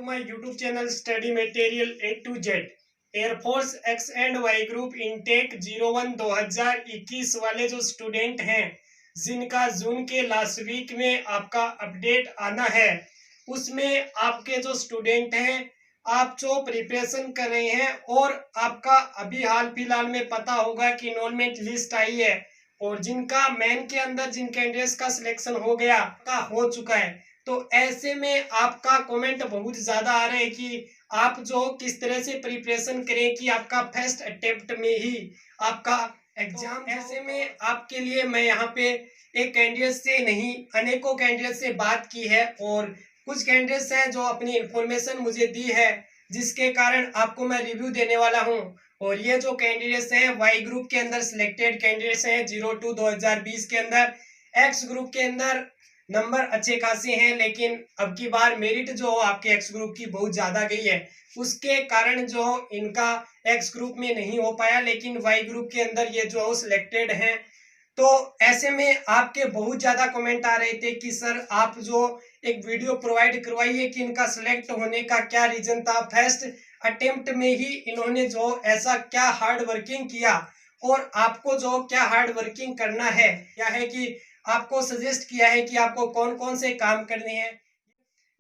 My YouTube channel study material A to Z. Air force X and Y group intake 01 2021 वाले जो student हैं जिनका जून के लास्ट वीक में आपका अपडेट आना है, उसमें आपके जो स्टूडेंट हैं आप जो प्रिपरेशन कर रहे हैं और आपका अभी हाल फिलहाल में पता होगा कि इनरोलमेंट लिस्ट आई है और जिनका मेन के अंदर जिन कैंडिडेट्स का सिलेक्शन हो चुका है, तो ऐसे में आपका कमेंट बहुत ज्यादा आ रहे हैं कि आप जो किस तरह से प्रिपरेशन करें कि आपका फर्स्ट अटेम्प्ट में ही आपका एग्जाम। तो ऐसे में आपके लिए मैं यहाँ पे एक कैंडिडेट से नहीं अनेकों कैंडिडेट से बात की है और कुछ कैंडिडेट्स हैं जो अपनी इंफॉर्मेशन मुझे दी है, जिसके कारण आपको मैं रिव्यू देने वाला हूँ। और ये जो कैंडिडेट्स हैं वाई ग्रुप के अंदर सिलेक्टेड कैंडिडेट्स हैं 02 2020 के अंदर। एक्स ग्रुप के अंदर नंबर अच्छे खासे हैं, लेकिन अब की बार मेरिट जो आपके एक्स ग्रुप की बहुत ज्यादा गई है, उसके कारण जो इनका एक्स ग्रुप में नहीं हो पाया, लेकिन वाई ग्रुप के अंदर ये जो सिलेक्टेड हैं। तो ऐसे में आपके बहुत ज्यादा कमेंट आ रहे थे कि सर आप जो एक वीडियो प्रोवाइड करवाइए कि इनका सिलेक्ट होने का क्या रीजन था, फर्स्ट अटेम्प्ट में ही इन्होंने जो ऐसा क्या हार्ड वर्किंग किया और आपको जो क्या हार्ड वर्किंग करना है, क्या है कि आपको सजेस्ट किया है कि आपको कौन कौन से काम करने हैं।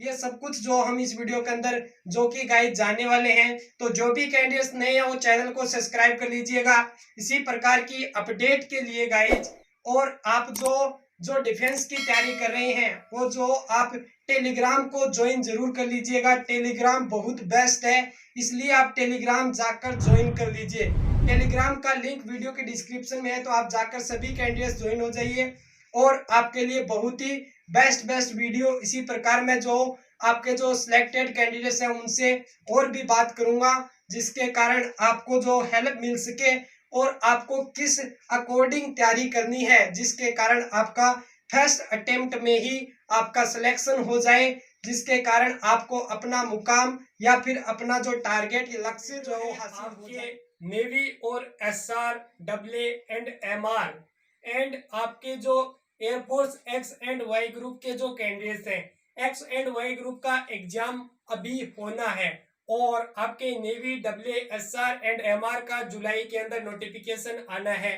ये सब कुछ जो हम इस वीडियो के अंदर जो कि गाइस जानने वाले हैं। तो जो भी कैंडिडेट्स नए हैं वो चैनल को सब्सक्राइब कर लीजिएगा इसी प्रकार की अपडेट के लिए गाइस। और आप जो डिफेंस की तैयारी कर रहे हैं वो जो आप टेलीग्राम को ज्वाइन जरूर कर लीजिएगा। टेलीग्राम बहुत बेस्ट है, इसलिए आप टेलीग्राम जाकर ज्वाइन कर लीजिए। टेलीग्राम का लिंक वीडियो के डिस्क्रिप्शन में है, तो आप जाकर सभी कैंडिडेट्स ज्वाइन हो जाइए और आपके लिए बहुत ही बेस्ट वीडियो इसी प्रकार मैं जो आपके जो सिलेक्टेड कैंडिडेट्स हैं उनसे और भी बात करूंगा, जिसके कारण आपको जो हेल्प मिल सके और आपको किस अकॉर्डिंग तैयारी करनी है, जिसके कारण आपका फर्स्ट अटेम्प्ट में ही आपका सिलेक्शन हो जाए, जिसके कारण आपको अपना मुकाम या फिर अपना जो टारगेट लक्ष्य जो है हासिल हो जाए। नेवी और SR W and MR and आपके जो air force X and Y group के जो कैंडिडेट्स हैं, एक्स एंड वाई ग्रुप का एग्जाम अभी होना है और आपके नेवी WSR एंड MR का जुलाई के अंदर नोटिफिकेशन आना है।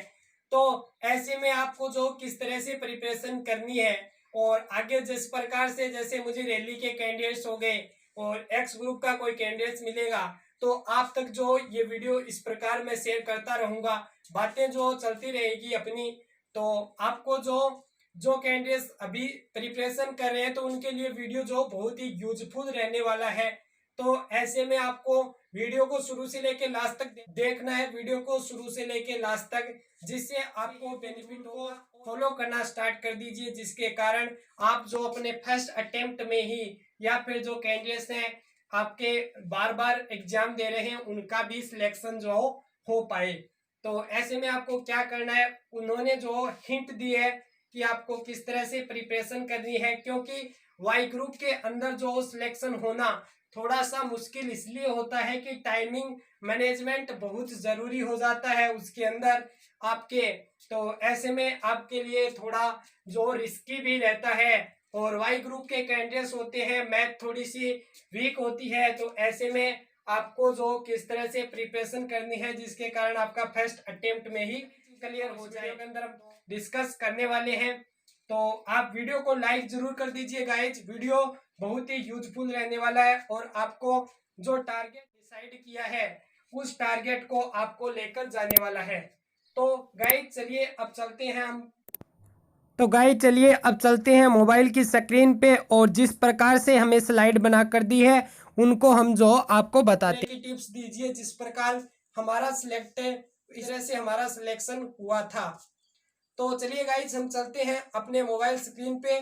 तो ऐसे में आपको जो किस तरह से प्रिपरेशन करनी है और आगे जिस प्रकार से जैसे मुझे रैली के कैंडिडेट्स हो गए और एक्स ग्रुप का कोई कैंडिडेट्स मिलेगा तो आप तक जो ये वीडियो इस प्रकार मैं शेयर करता रहूंगा, बातें जो चलती रहेगी अपनी। तो आपको जो कैंडिडेट्स अभी प्रिपरेशन कर रहे हैं तो उनके लिए वीडियो जो बहुत ही यूजफुल रहने वाला है। तो ऐसे में आपको वीडियो को शुरू से लेके लास्ट तक देखना है, वीडियो को शुरू से लेके लास्ट तक, जिससे आपको बेनिफिट को फॉलो करना स्टार्ट कर दीजिए, जिसके कारण आप जो अपने फर्स्ट अटेम्प्ट में ही या फिर जो कैंडिडेट्स हैं आपके बार बार एग्जाम दे रहे हैं उनका भी सिलेक्शन जो हो पाए। तो ऐसे में आपको क्या करना है, उन्होंने जो हिंट दी है कि आपको किस तरह से प्रिपरेशन करनी है, क्योंकि वाई ग्रुप के अंदर जो सिलेक्शन होना थोड़ा सा मुश्किल इसलिए होता है कि टाइमिंग मैनेजमेंट बहुत जरूरी हो जाता है उसके अंदर आपके। तो ऐसे में आपके लिए थोड़ा जो रिस्की भी रहता है और वाई ग्रुप के कैंडिडेट्स होते हैं मैथ थोड़ी सी वीक होती है, तो ऐसे में आपको जो किस तरह से प्रिपरेशन करनी है जिसके कारण आपका फर्स्ट अटेम्प्ट में ही क्लियर हो जाए के अंदर हम डिस्कस करने वाले हैं। तो आप वीडियो को लाइक जरूर कर दीजिए गाइज, वीडियो बहुत ही यूजफुल रहने वाला है और आपको जो टारगेट डिसाइड किया है उस टारगेट को आपको लेकर जाने वाला है। तो गाइज चलिए अब चलते हैं मोबाइल की स्क्रीन पे और जिस प्रकार से हमें स्लाइड बना कर दी है उनको हम जो आपको बताते हैं टिप्स दीजिए जिस प्रकार हमारा सिलेक्ट इस तरह से हमारा सिलेक्शन हुआ था। तो चलिए गाइस हम चलते हैं अपने मोबाइल स्क्रीन पे,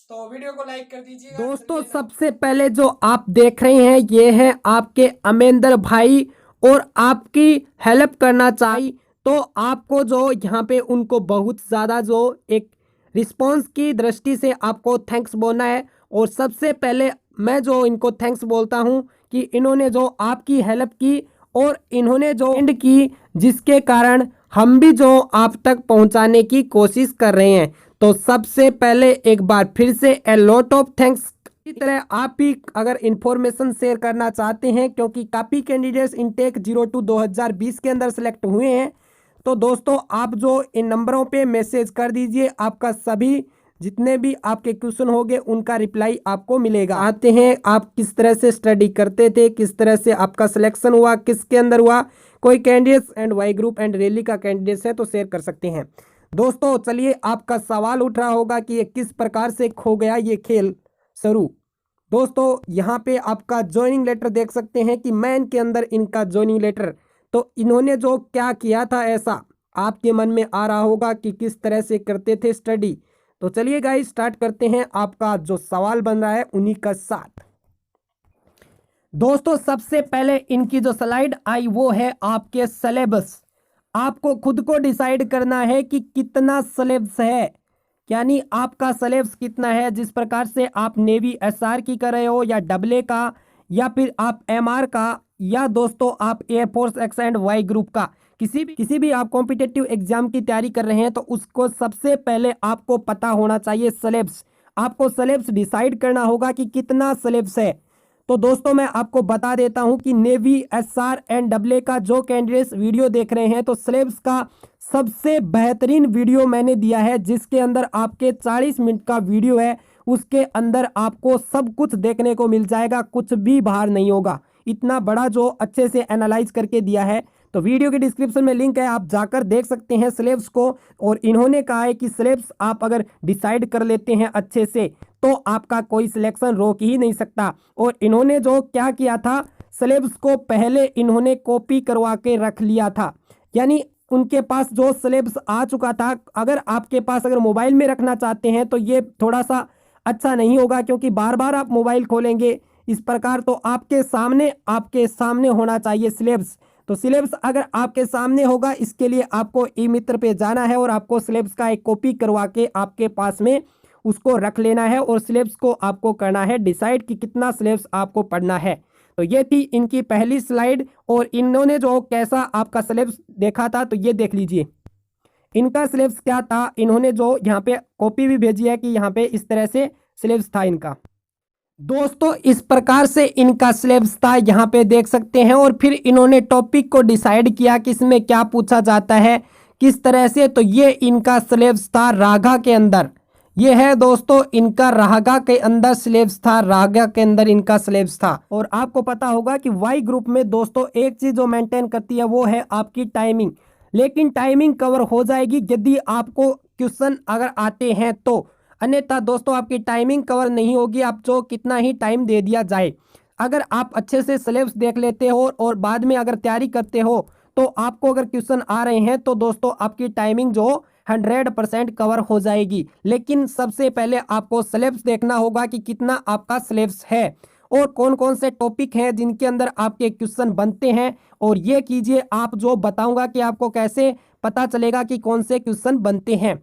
तो वीडियो को लाइक कर दीजिएगा। दोस्तों सबसे पहले जो आप देख रहे हैं ये है आपके अमेंदर भाई और आपकी हेल्प करना चाहिए, तो आपको जो यहाँ पे उनको बहुत ज़्यादा जो एक रिस्पांस की दृष्टि से आपको थैंक्स बोलना है। और सबसे पहले मैं जो इनको थैंक्स बोलता हूँ कि इन्होंने जो आपकी हेल्प की और इन्होंने जो एंड की, जिसके कारण हम भी जो आप तक पहुंचाने की कोशिश कर रहे हैं। तो सबसे पहले एक बार फिर से ए लॉट ऑफ थैंक्स इसी तरह आप भी अगर इंफॉर्मेशन शेयर करना चाहते हैं, क्योंकि काफ़ी कैंडिडेट्स इनटेक 02 2020 के अंदर सेलेक्ट हुए हैं, तो दोस्तों आप जो इन नंबरों पे मैसेज कर दीजिए, आपका सभी जितने भी आपके क्वेश्चन होंगे उनका रिप्लाई आपको मिलेगा। आते हैं आप किस तरह से स्टडी करते थे, किस तरह से आपका सिलेक्शन हुआ, किसके अंदर हुआ, कोई candidates and Y group and rally का कैंडिडेट्स है तो शेयर कर सकते हैं। दोस्तों चलिए, आपका सवाल उठ रहा होगा कि ये किस प्रकार से हो गया ये खेल शुरू। दोस्तों यहाँ पे आपका ज्वाइनिंग लेटर देख सकते हैं कि मैन के अंदर इनका ज्वाइनिंग लेटर, तो इन्होंने जो क्या किया था ऐसा आपके मन में आ रहा होगा कि किस तरह से करते थे स्टडी। तो चलिए गाइस स्टार्ट करते हैं, आपका जो सवाल बन रहा है उन्हीं का साथ। दोस्तों सबसे पहले इनकी जो स्लाइड आई वो है आपके सिलेबस। आपको खुद को डिसाइड करना है कि कितना सिलेबस है, यानी आपका सिलेबस कितना है। जिस प्रकार से आप नेवी एसआर की कर रहे हो या डब्ल्यू का या फिर आप एमआर का या दोस्तों आप air force X and Y group का किसी भी आप कॉम्पिटिटिव एग्जाम की तैयारी कर रहे हैं, तो उसको सबसे पहले आपको पता होना चाहिए सिलेबस। आपको सिलेबस डिसाइड करना होगा कि कितना सिलेबस है। तो दोस्तों मैं आपको बता देता हूं कि नेवी एसआर एंड डब्ल्यू का जो कैंडिडेट्स वीडियो देख रहे हैं, तो सिलेबस का सबसे बेहतरीन वीडियो मैंने दिया है, जिसके अंदर आपके 40 मिनट का वीडियो है। उसके अंदर आपको सब कुछ देखने को मिल जाएगा, कुछ भी बाहर नहीं होगा। इतना बड़ा जो अच्छे से एनालाइज करके दिया है, तो वीडियो के डिस्क्रिप्शन में लिंक है, आप जाकर देख सकते हैं सिलेबस को। और इन्होंने कहा है कि सिलेबस आप अगर डिसाइड कर लेते हैं अच्छे से तो आपका कोई सिलेक्शन रोक ही नहीं सकता। और इन्होंने जो क्या किया था, सिलेबस को पहले इन्होंने कॉपी करवा के रख लिया था, यानी उनके पास जो सिलेबस आ चुका था। अगर आपके पास अगर मोबाइल में रखना चाहते हैं तो ये थोड़ा सा अच्छा नहीं होगा, क्योंकि बार बार आप मोबाइल खोलेंगे इस प्रकार, तो आपके सामने होना चाहिए सिलेबस। तो सिलेबस अगर आपके सामने होगा, इसके लिए आपको ई मित्र पे जाना है और आपको सिलेबस का एक कॉपी करवा के आपके पास में उसको रख लेना है। और सिलेबस को आपको करना है डिसाइड कि कितना सिलेबस आपको पढ़ना है। तो ये थी इनकी पहली स्लाइड, और इन्होंने जो कैसा आपका सिलेबस देखा था तो ये देख लीजिए इनका सिलेबस क्या था। इन्होंने जो यहाँ पे कॉपी भी भेजी है कि यहाँ पे इस तरह से सिलेबस था इनका। दोस्तों इस प्रकार से इनका सिलेबस था, यहाँ पे देख सकते हैं। और फिर इन्होंने टॉपिक को डिसाइड किया कि इसमें क्या पूछा जाता है किस तरह से। तो ये इनका सिलेबस था रागा के अंदर। ये है दोस्तों इनका रागा के अंदर सिलेबस था, रागा के अंदर इनका सिलेबस था। और आपको पता होगा कि वाई ग्रुप में दोस्तों एक चीज जो मेंटेन करती है वो है आपकी टाइमिंग। लेकिन टाइमिंग कवर हो जाएगी यदि आपको क्वेश्चन अगर आते हैं तो, अन्यथा दोस्तों आपकी टाइमिंग कवर नहीं होगी, आप जो कितना ही टाइम दे दिया जाए। अगर आप अच्छे से सिलेबस देख लेते हो और बाद में अगर तैयारी करते हो तो आपको अगर क्वेश्चन आ रहे हैं तो दोस्तों आपकी टाइमिंग जो 100% कवर हो जाएगी। लेकिन सबसे पहले आपको सिलेबस देखना होगा कि कितना आपका सिलेबस है और कौन कौन से टॉपिक हैं जिनके अंदर आपके क्वेश्चन बनते हैं। और ये कीजिए, आप जो बताऊंगा कि आपको कैसे पता चलेगा कि कौन से क्वेश्चन बनते हैं।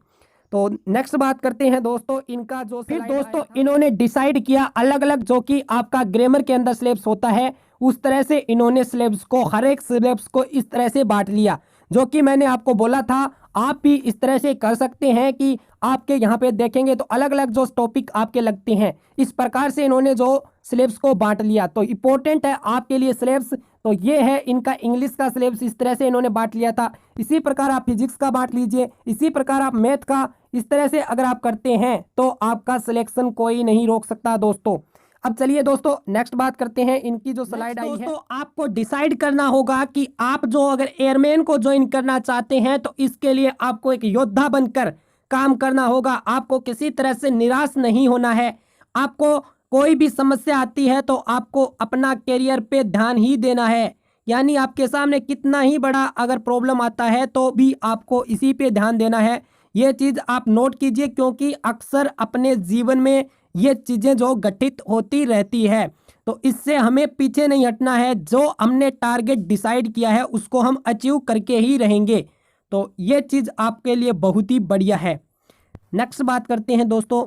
तो नेक्स्ट बात करते हैं दोस्तों इनका जो फिर दोस्तों इन्होंने डिसाइड किया अलग अलग जो कि आपका ग्रामर के अंदर सिलेबस होता है, उस तरह से इन्होंने सिलेबस को हर एक सिलेबस को इस तरह से बांट लिया, जो कि मैंने आपको बोला था आप भी इस तरह से कर सकते हैं कि आपके यहाँ पे देखेंगे तो अलग अलग जो टॉपिक आपके लगते हैं, इस प्रकार से इन्होंने जो सिलेबस को बांट लिया। तो इम्पोर्टेंट है आपके लिए सिलेबस। तो ये है इनका इंग्लिश का सिलेबस, इस तरह से इन्होंने बांट लिया था। इसी प्रकार आप फिजिक्स का बांट लीजिए, इसी प्रकार आप मैथ का, इस तरह से अगर आप करते हैं तो आपका सिलेक्शन कोई नहीं रोक सकता दोस्तों। अब चलिए दोस्तों नेक्स्ट बात करते हैं इनकी जो स्लाइड आई है। दोस्तों आपको डिसाइड करना होगा कि आप जो अगर एयरमैन को ज्वाइन करना चाहते हैं तो इसके लिए आपको एक योद्धा बनकर काम करना होगा। आपको किसी तरह से निराश नहीं होना है। आपको कोई भी समस्या आती है तो आपको अपना करियर पे ध्यान ही देना है, यानी आपके सामने कितना ही बड़ा अगर प्रॉब्लम आता है तो भी आपको इसी पे ध्यान देना है। ये चीज़ आप नोट कीजिए, क्योंकि अक्सर अपने जीवन में ये चीज़ें जो घटित होती रहती है, तो इससे हमें पीछे नहीं हटना है। जो हमने टारगेट डिसाइड किया है उसको हम अचीव करके ही रहेंगे। तो ये चीज़ आपके लिए बहुत ही बढ़िया है। नेक्स्ट बात करते हैं दोस्तों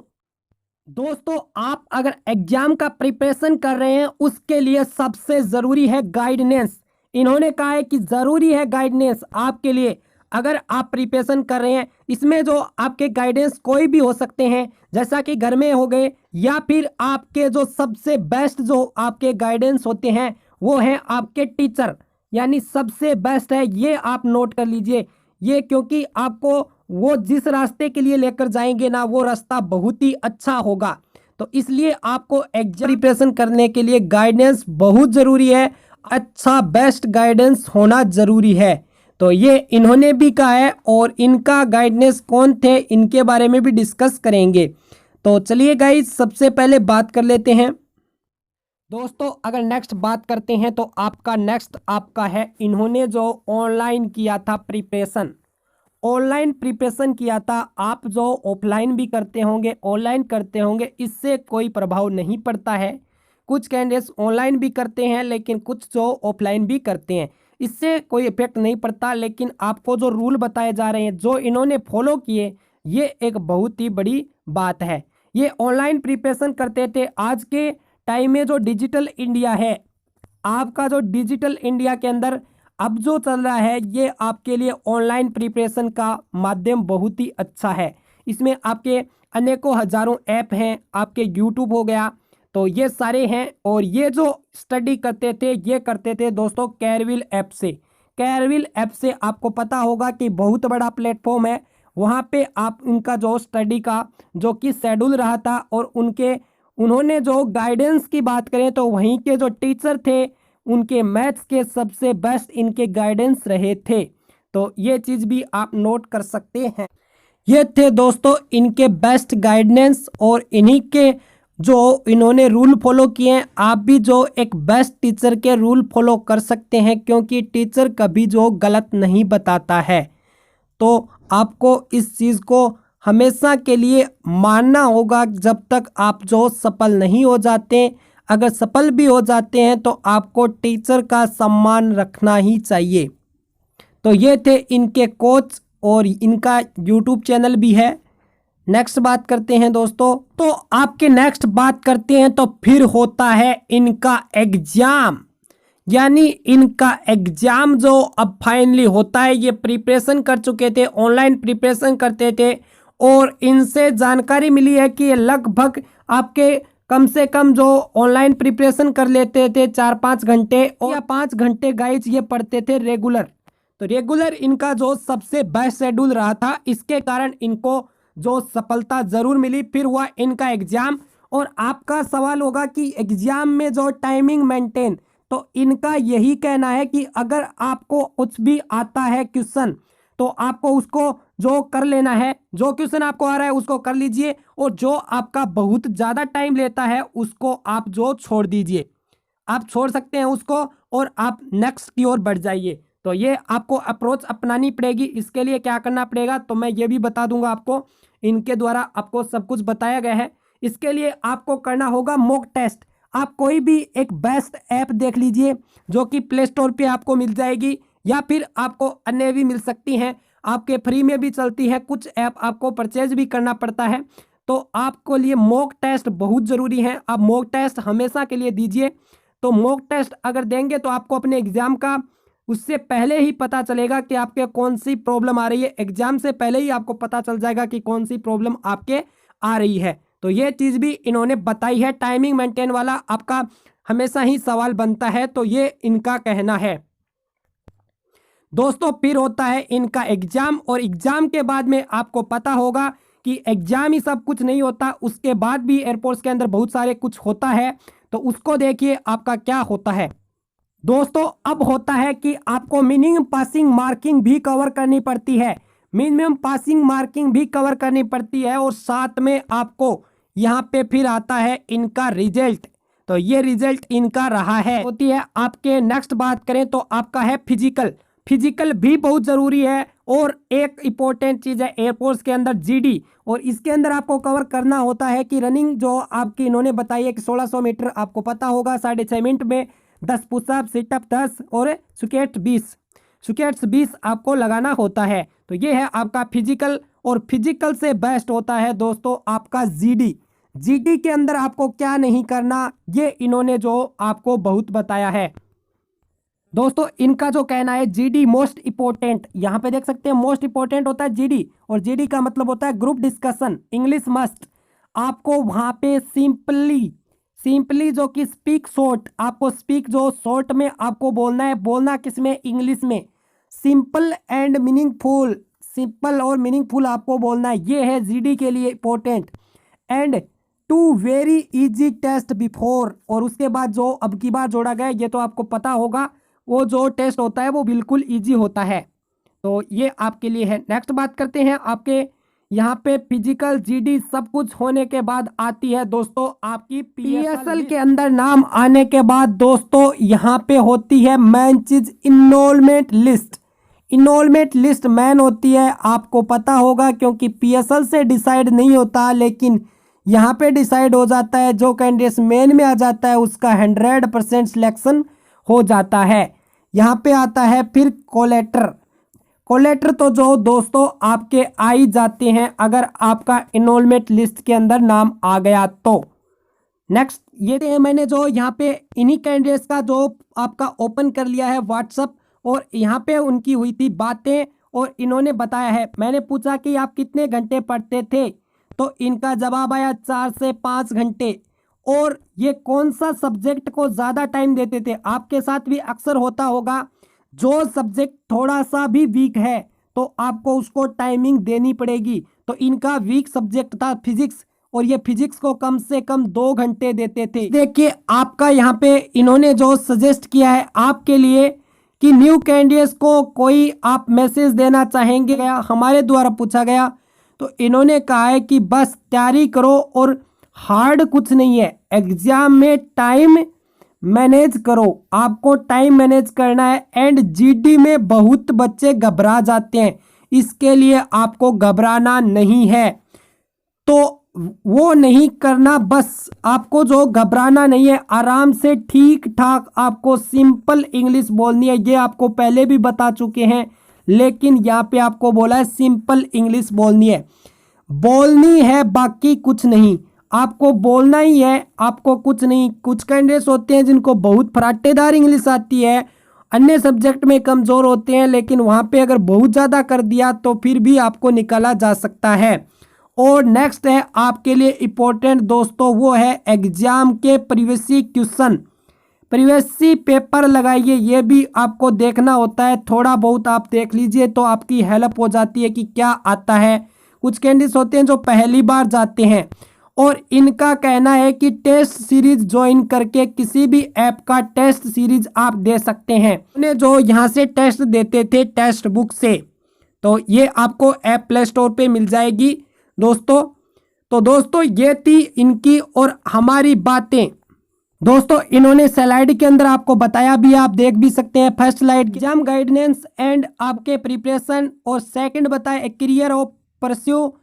आप अगर एग्जाम का प्रिपरेशन कर रहे हैं उसके लिए सबसे ज़रूरी है गाइडेंस। इन्होंने कहा है कि ज़रूरी है गाइडेंस आपके लिए। अगर आप प्रिपरेशन कर रहे हैं, इसमें जो आपके गाइडेंस कोई भी हो सकते हैं, जैसा कि घर में हो गए, या फिर आपके जो सबसे बेस्ट जो आपके गाइडेंस होते हैं वो हैं आपके टीचर, यानी सबसे बेस्ट है, ये आप नोट कर लीजिए। ये क्योंकि आपको वो जिस रास्ते के लिए लेकर जाएंगे ना, वो रास्ता बहुत ही अच्छा होगा। तो इसलिए आपको एग्जाम प्रिपरेशन करने के लिए गाइडेंस बहुत ज़रूरी है, अच्छा बेस्ट गाइडेंस होना ज़रूरी है। तो ये इन्होंने भी कहा है, और इनका गाइडेंस कौन थे इनके बारे में भी डिस्कस करेंगे। तो चलिए गाइस, सबसे पहले बात कर लेते हैं दोस्तों। अगर नेक्स्ट बात करते हैं तो आपका नेक्स्ट आपका है, इन्होंने जो ऑनलाइन किया था प्रिपरेशन, ऑनलाइन प्रिपरेशन किया था। आप जो ऑफलाइन भी करते होंगे, ऑनलाइन करते होंगे, इससे कोई प्रभाव नहीं पड़ता है। कुछ कैंडिडेट्स ऑनलाइन भी करते हैं, लेकिन कुछ जो ऑफलाइन भी करते हैं, इससे कोई इफेक्ट नहीं पड़ता। लेकिन आपको जो रूल बताए जा रहे हैं, जो इन्होंने फॉलो किए, ये एक बहुत ही बड़ी बात है। ये ऑनलाइन प्रिपरेशन करते थे। आज के टाइम में जो डिजिटल इंडिया है, आपका जो डिजिटल इंडिया के अंदर अब जो चल रहा है, ये आपके लिए ऑनलाइन प्रिपरेशन का माध्यम बहुत ही अच्छा है। इसमें आपके अनेकों हजारों ऐप हैं, आपके यूट्यूब हो गया, तो ये सारे हैं। और ये जो स्टडी करते थे, ये करते थे दोस्तों कैरविल ऐप से। कैरविल ऐप से आपको पता होगा कि बहुत बड़ा प्लेटफॉर्म है। वहाँ पे आप इनका जो स्टडी का जो कि शेड्यूल रहा था, और उन्होंने जो गाइडेंस की बात करें तो वहीं के जो टीचर थे, उनके मैथ्स के सबसे बेस्ट इनके गाइडेंस रहे थे। तो ये चीज़ भी आप नोट कर सकते हैं। ये थे दोस्तों इनके बेस्ट गाइडेंस, और इन्हीं के जो इन्होंने रूल फॉलो किए हैं। आप भी जो एक बेस्ट टीचर के रूल फॉलो कर सकते हैं, क्योंकि टीचर कभी जो गलत नहीं बताता है। तो आपको इस चीज़ को हमेशा के लिए मानना होगा, जब तक आप जो सफल नहीं हो जाते। अगर सफल भी हो जाते हैं तो आपको टीचर का सम्मान रखना ही चाहिए। तो ये थे इनके कोच, और इनका यूट्यूब चैनल भी है। नेक्स्ट बात करते हैं दोस्तों, तो आपके नेक्स्ट बात करते हैं तो फिर होता है इनका एग्जाम, यानी इनका एग्जाम जो अब फाइनली होता है। ये प्रिपरेशन कर चुके थे, ऑनलाइन प्रिपरेशन करते थे, और इनसे जानकारी मिली है कि ये लगभग आपके कम से कम जो ऑनलाइन प्रिपरेशन कर लेते थे 4-5 घंटे, और या 5 घंटे गाइज ये पढ़ते थे रेगुलर। तो रेगुलर इनका जो सबसे बेस्ट शेड्यूल रहा था, इसके कारण इनको जो सफलता ज़रूर मिली। फिर हुआ इनका एग्जाम, और आपका सवाल होगा कि एग्जाम में जो टाइमिंग मेंटेन, तो इनका यही कहना है कि अगर आपको कुछ भी आता है क्वेश्चन, तो आपको उसको जो कर लेना है, जो क्वेश्चन आपको आ रहा है उसको कर लीजिए, और जो आपका बहुत ज़्यादा टाइम लेता है उसको आप जो छोड़ दीजिए। आप छोड़ सकते हैं उसको, और आप नेक्स्ट की ओर बढ़ जाइए। तो ये आपको अप्रोच अपनानी पड़ेगी। इसके लिए क्या करना पड़ेगा तो मैं ये भी बता दूंगा आपको, इनके द्वारा आपको सब कुछ बताया गया है। इसके लिए आपको करना होगा मॉक टेस्ट। आप कोई भी एक बेस्ट ऐप देख लीजिए, जो कि प्ले स्टोर पे आपको मिल जाएगी, या फिर आपको अन्य भी मिल सकती हैं, आपके फ्री में भी चलती है। कुछ ऐप आपको परचेज भी करना पड़ता है। तो आपको लिए मॉक टेस्ट बहुत ज़रूरी है। आप मॉक टेस्ट हमेशा के लिए दीजिए। तो मॉक टेस्ट अगर देंगे तो आपको अपने एग्जाम का उससे पहले ही पता चलेगा कि आपके कौन सी प्रॉब्लम आ रही है। एग्जाम से पहले ही आपको पता चल जाएगा कि कौन सी प्रॉब्लम आपके आ रही है। तो ये चीज़ भी इन्होंने बताई है। टाइमिंग मेंटेन वाला आपका हमेशा ही सवाल बनता है, तो ये इनका कहना है दोस्तों। फिर होता है इनका एग्जाम, और एग्जाम के बाद में आपको पता होगा कि एग्जाम ही सब कुछ नहीं होता, उसके बाद भी एयरपोर्ट्स के अंदर बहुत सारे कुछ होता है। तो उसको देखिए आपका क्या होता है दोस्तों। अब होता है कि आपको मिनिमम पासिंग मार्किंग भी कवर करनी पड़ती है। मिनिमम पासिंग मार्किंग भी कवर करनी पड़ती है, और साथ में आपको यहाँ पे फिर आता है इनका रिजल्ट। तो ये रिजल्ट इनका रहा है होती है आपके। नेक्स्ट बात करें तो आपका है फिजिकल। फिजिकल भी बहुत ज़रूरी है, और एक इम्पोर्टेंट चीज़ है एयरपोर्ट्स के अंदर जीडी, और इसके अंदर आपको कवर करना होता है कि रनिंग जो आपकी इन्होंने बताई है कि 1600 मीटर आपको पता होगा 6.5 मिनट में, 10 पुशअप, सिटअप 10 और स्क्वाट्स 20 आपको लगाना होता है। तो ये है आपका फिजिकल, और फिजिकल से बेस्ट होता है दोस्तों आपका जीडी। जीडी के अंदर आपको क्या नहीं करना, ये इन्होंने जो आपको बहुत बताया है। दोस्तों इनका जो कहना है जीडी मोस्ट इंपोर्टेंट, यहाँ पे देख सकते हैं मोस्ट इंपोर्टेंट होता है जीडी, और जीडी का मतलब होता है ग्रुप डिस्कशन, इंग्लिश मस्ट। आपको वहां पे सिंपली जो कि स्पीक शॉर्ट, आपको स्पीक जो शॉर्ट में आपको बोलना है, बोलना किस में, इंग्लिश में। सिंपल एंड मीनिंगफुल, सिंपल और मीनिंगफुल आपको बोलना है, ये है जीडी के लिए important. And to very easy test before, और उसके बाद जो अब की बार जोड़ा गया ये तो आपको पता होगा, वो जो टेस्ट होता है वो बिल्कुल इजी होता है, तो ये आपके लिए है। नेक्स्ट बात करते हैं, आपके यहाँ पे फिजिकल जीडी सब कुछ होने के बाद आती है दोस्तों आपकी पीएसएल के अंदर नाम आने के बाद दोस्तों यहाँ पे होती है मेन चीज enrolment list. Enrolment list main होती है, आपको पता होगा, क्योंकि पीएसएल से डिसाइड नहीं होता, लेकिन यहाँ पे डिसाइड हो जाता है। जो कैंडिडेट मेन में आ जाता है उसका 100% सिलेक्शन हो जाता है। यहाँ पे आता है फिर कोलेटर तो जो दोस्तों आपके आ ही जाते हैं अगर आपका इनरोलमेंट लिस्ट के अंदर नाम आ गया तो। नेक्स्ट ये मैंने जो यहाँ पे इन्हीं कैंडिडेट्स का जो आपका ओपन कर लिया है व्हाट्सअप, और यहाँ पे उनकी हुई थी बातें और इन्होंने बताया है। मैंने पूछा कि आप कितने घंटे पढ़ते थे, तो इनका जवाब आया 4 से 5 घंटे। और ये कौन सा सब्जेक्ट को ज़्यादा टाइम देते थे, आपके साथ भी अक्सर होता होगा, जो सब्जेक्ट थोड़ा सा भी वीक है तो आपको उसको टाइमिंग देनी पड़ेगी। तो इनका वीक सब्जेक्ट था फिजिक्स, और ये फिजिक्स को कम से कम 2 घंटे देते थे। देखिए आपका यहाँ पे इन्होंने जो सजेस्ट किया है आपके लिए कि न्यू कैंडिडेट्स को कोई आप मैसेज देना चाहेंगे, हमारे द्वारा पूछा गया, तो इन्होंने कहा है कि बस तैयारी करो और हार्ड कुछ नहीं है, एग्जाम में टाइम मैनेज करो, आपको टाइम मैनेज करना है। एंड जीडी में बहुत बच्चे घबरा जाते हैं, इसके लिए आपको घबराना नहीं है, तो वो नहीं करना, बस आपको जो घबराना नहीं है, आराम से ठीक ठाक आपको सिंपल इंग्लिश बोलनी है। ये आपको पहले भी बता चुके हैं, लेकिन यहाँ पे आपको बोला है सिंपल इंग्लिश बोलनी है, बाकी कुछ नहीं, आपको बोलना ही है, आपको कुछ नहीं। कुछ कैंडिडेट्स होते हैं जिनको बहुत फराटेदार इंग्लिश आती है, अन्य सब्जेक्ट में कमज़ोर होते हैं, लेकिन वहाँ पे अगर बहुत ज़्यादा कर दिया तो फिर भी आपको निकाला जा सकता है। और नेक्स्ट है आपके लिए इम्पोर्टेंट दोस्तों, वो है एग्जाम के प्रीवियस क्वेश्चन, प्रीवियस पेपर लगाइए, ये भी आपको देखना होता है। थोड़ा बहुत आप देख लीजिए तो आपकी हेल्प हो जाती है कि क्या आता है। कुछ कैंडिडेट्स होते हैं जो पहली बार जाते हैं, और इनका कहना है कि टेस्ट सीरीज ज्वाइन करके किसी भी ऐप का टेस्ट सीरीज आप दे सकते हैं। उन्हें जो यहाँ से टेस्ट देते थे टेक्स्ट बुक से, तो ये आपको ऐप प्ले स्टोर पे मिल जाएगी दोस्तों। तो दोस्तों ये थी इनकी और हमारी बातें। दोस्तों इन्होंने स्लाइड के अंदर आपको बताया भी, आप देख भी सकते हैं। First slide exam guidance and आपके प्रिपरेशन, और सेकंड बताया करियर ऑफ परस्यू,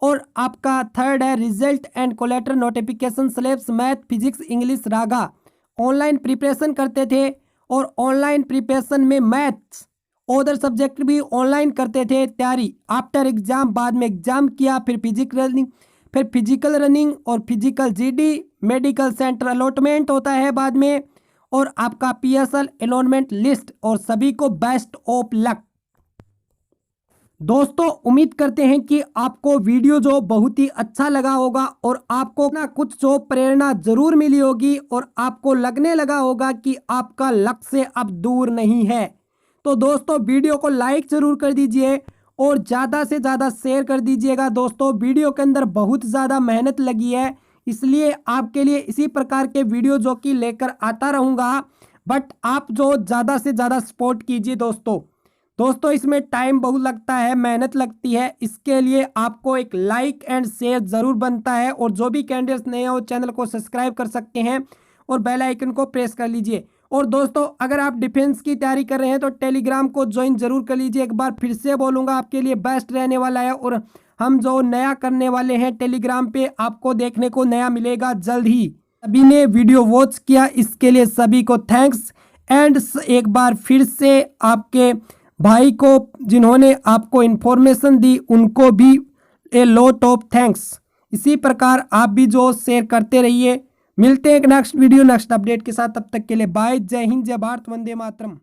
और आपका थर्ड है result and कोलेटर notification syllabus math physics English Raga. Online preparation करते थे, और ऑनलाइन प्रिपरेशन में मैथ्स अदर सब्जेक्ट भी ऑनलाइन करते थे तैयारी। आफ्टर एग्जाम, बाद में एग्जाम किया, फिर फिजिकल रनिंग और physical GD, medical centre allotment होता है बाद में, और आपका पीएसएल अलॉटमेंट लिस्ट, और सभी को बेस्ट ऑफ लक। दोस्तों उम्मीद करते हैं कि आपको वीडियो जो बहुत ही अच्छा लगा होगा, और आपको ना कुछ जो प्रेरणा जरूर मिली होगी, और आपको लगने लगा होगा कि आपका लक्ष्य अब दूर नहीं है। तो दोस्तों वीडियो को लाइक जरूर कर दीजिए और ज़्यादा से ज़्यादा शेयर कर दीजिएगा। दोस्तों वीडियो के अंदर बहुत ज़्यादा मेहनत लगी है, इसलिए आपके लिए इसी प्रकार के वीडियो जो कि लेकर आता रहूँगा, बट आप जो ज़्यादा से ज़्यादा सपोर्ट कीजिए दोस्तों इसमें टाइम बहुत लगता है, मेहनत लगती है, इसके लिए आपको एक लाइक एंड शेयर ज़रूर बनता है। और जो भी कैंडिडेट्स नए हो चैनल को सब्सक्राइब कर सकते हैं और बेल आइकन को प्रेस कर लीजिए। और दोस्तों अगर आप डिफेंस की तैयारी कर रहे हैं तो टेलीग्राम को ज्वाइन जरूर कर लीजिए। एक बार फिर से बोलूँगा, आपके लिए बेस्ट रहने वाला है, और हम जो नया करने वाले हैं टेलीग्राम पे आपको देखने को नया मिलेगा जल्द ही। सभी ने वीडियो वॉच किया इसके लिए सभी को थैंक्स। एंड एक बार फिर से आपके भाई को जिन्होंने आपको इन्फॉर्मेशन दी उनको भी ए लॉट ऑफ थैंक्स। इसी प्रकार आप भी जो शेयर करते रहिए। मिलते हैं एक नेक्स्ट वीडियो नेक्स्ट अपडेट के साथ, तब तक के लिए बाय। जय हिंद, जय भारत, वंदे मातरम।